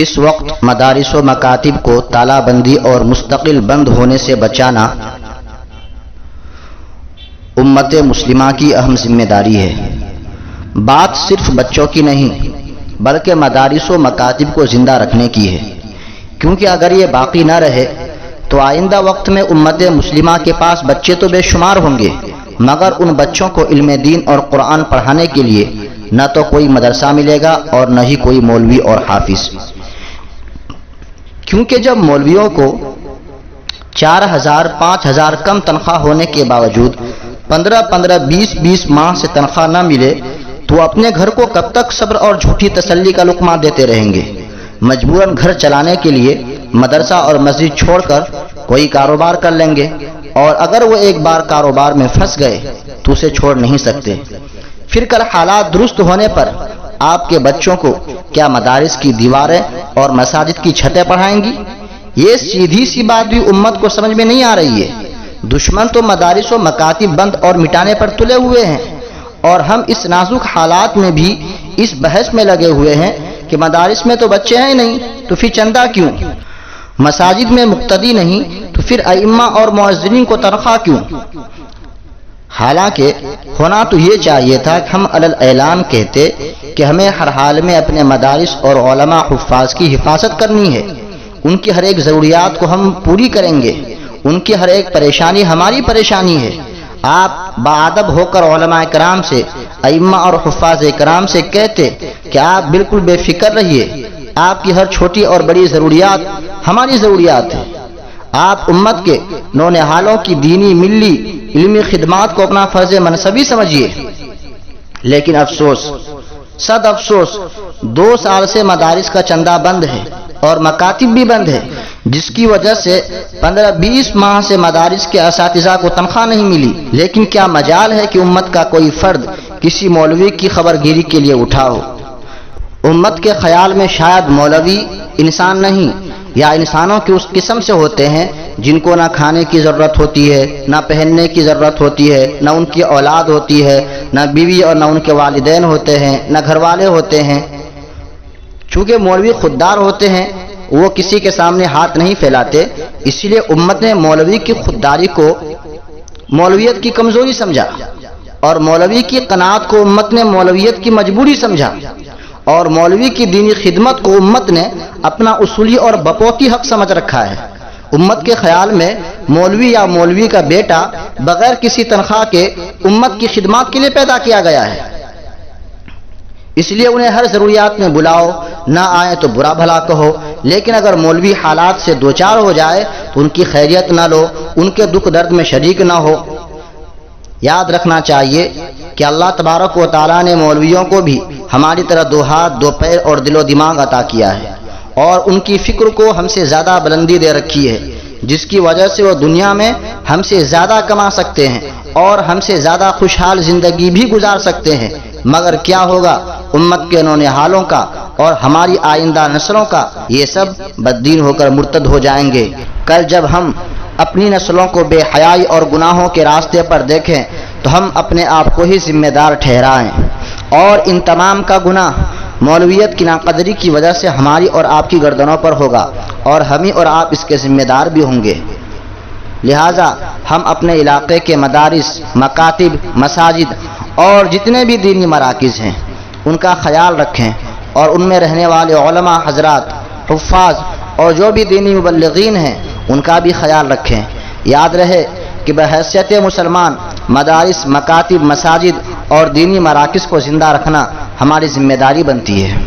اس وقت مدارس و مکاتب کو تالا بندی اور مستقل بند ہونے سے بچانا امت مسلمہ کی اہم ذمہ داری ہے۔ بات صرف بچوں کی نہیں بلکہ مدارس و مکاتب کو زندہ رکھنے کی ہے، کیونکہ اگر یہ باقی نہ رہے تو آئندہ وقت میں امت مسلمہ کے پاس بچے تو بے شمار ہوں گے، مگر ان بچوں کو علم دین اور قرآن پڑھانے کے لیے نہ تو کوئی مدرسہ ملے گا اور نہ ہی کوئی مولوی اور حافظ، کیونکہ جب مولویوں کو 4000 5000 کم تنخواہ ہونے کے باوجود 15 20 ماہ سے تنخواہ نہ ملے تو اپنے گھر کو کب تک صبر اور جھوٹی تسلی کا لقمہ دیتے رہیں گے؟ مجبوراً گھر چلانے کے لیے مدرسہ اور مسجد چھوڑ کر کوئی کاروبار کر لیں گے، اور اگر وہ ایک بار کاروبار میں پھنس گئے تو اسے چھوڑ نہیں سکتے۔ پھر کل حالات درست ہونے پر آپ کے بچوں کو کیا مدارس کی دیواریں اور مساجد کی چھتیں پڑھائیں گی؟ یہ سیدھی سی بات بھی امت کو سمجھ میں نہیں آ رہی ہے۔ دشمن تو مدارس و مکاتب بند اور مٹانے پر تلے ہوئے ہیں، اور ہم اس نازک حالات میں بھی اس بحث میں لگے ہوئے ہیں کہ مدارس میں تو بچے ہیں نہیں تو پھر چندہ کیوں، مساجد میں مقتدی نہیں تو پھر ائمہ اور مؤذنین کو تنخواہ کیوں؟ حالانکہ ہونا تو یہ چاہیے تھا کہ ہم علی الاعلان کہتے کہ ہمیں ہر حال میں اپنے مدارس اور علماء حفاظ کی حفاظت کرنی ہے، ان کی ہر ایک ضروریات کو ہم پوری کریں گے، ان کی ہر ایک پریشانی ہماری پریشانی ہے۔ آپ باادب ہو کر علماء کرام سے، ائمہ اور حفاظ کرام سے کہتے کہ آپ بالکل بے فکر رہیے، آپ کی ہر چھوٹی اور بڑی ضروریات ہماری ضروریات ہیں۔ آپ امت کے نونہالوں کی دینی ملی علمی خدمات کو اپنا فرض منصبی سمجھیے، لیکن افسوس، صد افسوس، 2 سال سے مدارس کا چندہ بند ہے اور مکاتب بھی بند ہے، جس کی وجہ سے 15 20 ماہ سے مدارس کے اساتذہ کو تنخواہ نہیں ملی۔ لیکن کیا مجال ہے کہ امت کا کوئی فرد کسی مولوی کی خبر گیری کے لیے اٹھا ہو؟ امت کے خیال میں شاید مولوی انسان نہیں، یا انسانوں کی اس قسم سے ہوتے ہیں جن کو نہ کھانے کی ضرورت ہوتی ہے، نہ پہننے کی ضرورت ہوتی ہے، نہ ان کی اولاد ہوتی ہے، نہ بیوی اور نہ ان کے والدین ہوتے ہیں، نہ گھر والے ہوتے ہیں۔ چونکہ مولوی خوددار ہوتے ہیں، وہ کسی کے سامنے ہاتھ نہیں پھیلاتے، اسی لیے امت نے مولوی کی خودداری کو مولویت کی کمزوری سمجھا، اور مولوی کی قناعت کو امت نے مولویت کی مجبوری سمجھا، اور مولوی کی دینی خدمت کو امت نے اپنا اصولی اور بپوتی حق سمجھ رکھا ہے۔ امت کے خیال میں مولوی یا مولوی کا بیٹا بغیر کسی تنخواہ کے امت کی خدمات کے لیے پیدا کیا گیا ہے، اس لیے انہیں ہر ضروریات میں بلاؤ، نہ آئے تو برا بھلا کہو، لیکن اگر مولوی حالات سے دوچار ہو جائے تو ان کی خیریت نہ لو، ان کے دکھ درد میں شریک نہ ہو۔ یاد رکھنا چاہیے کہ اللہ تبارک و تعالیٰ نے مولویوں کو بھی ہماری طرح 2 ہاتھ 2 پیر اور دل و دماغ عطا کیا ہے، اور ان کی فکر کو ہم سے زیادہ بلندی دے رکھی ہے، جس کی وجہ سے وہ دنیا میں ہم سے زیادہ کما سکتے ہیں اور ہم سے زیادہ خوشحال زندگی بھی گزار سکتے ہیں۔ مگر کیا ہوگا امت کے نونہالوں کا اور ہماری آئندہ نسلوں کا؟ یہ سب بددین ہو کر مرتد ہو جائیں گے۔ کل جب ہم اپنی نسلوں کو بے حیائی اور گناہوں کے راستے پر دیکھیں تو ہم اپنے آپ کو ہی ذمہ دار ٹھہرائیں، اور ان تمام کا گناہ مولویت کی ناقدری کی وجہ سے ہماری اور آپ کی گردنوں پر ہوگا، اور ہم ہی اور آپ اس کے ذمہ دار بھی ہوں گے۔ لہٰذا ہم اپنے علاقے کے مدارس، مکاتب، مساجد اور جتنے بھی دینی مراکز ہیں ان کا خیال رکھیں، اور ان میں رہنے والے علماء حضرات، حفاظ اور جو بھی دینی مبلغین ہیں ان کا بھی خیال رکھیں۔ یاد رہے کہ بحیثیت مسلمان مدارس، مکاتب، مساجد اور دینی مراکز کو زندہ رکھنا ہماری ذمہ داری بنتی ہے۔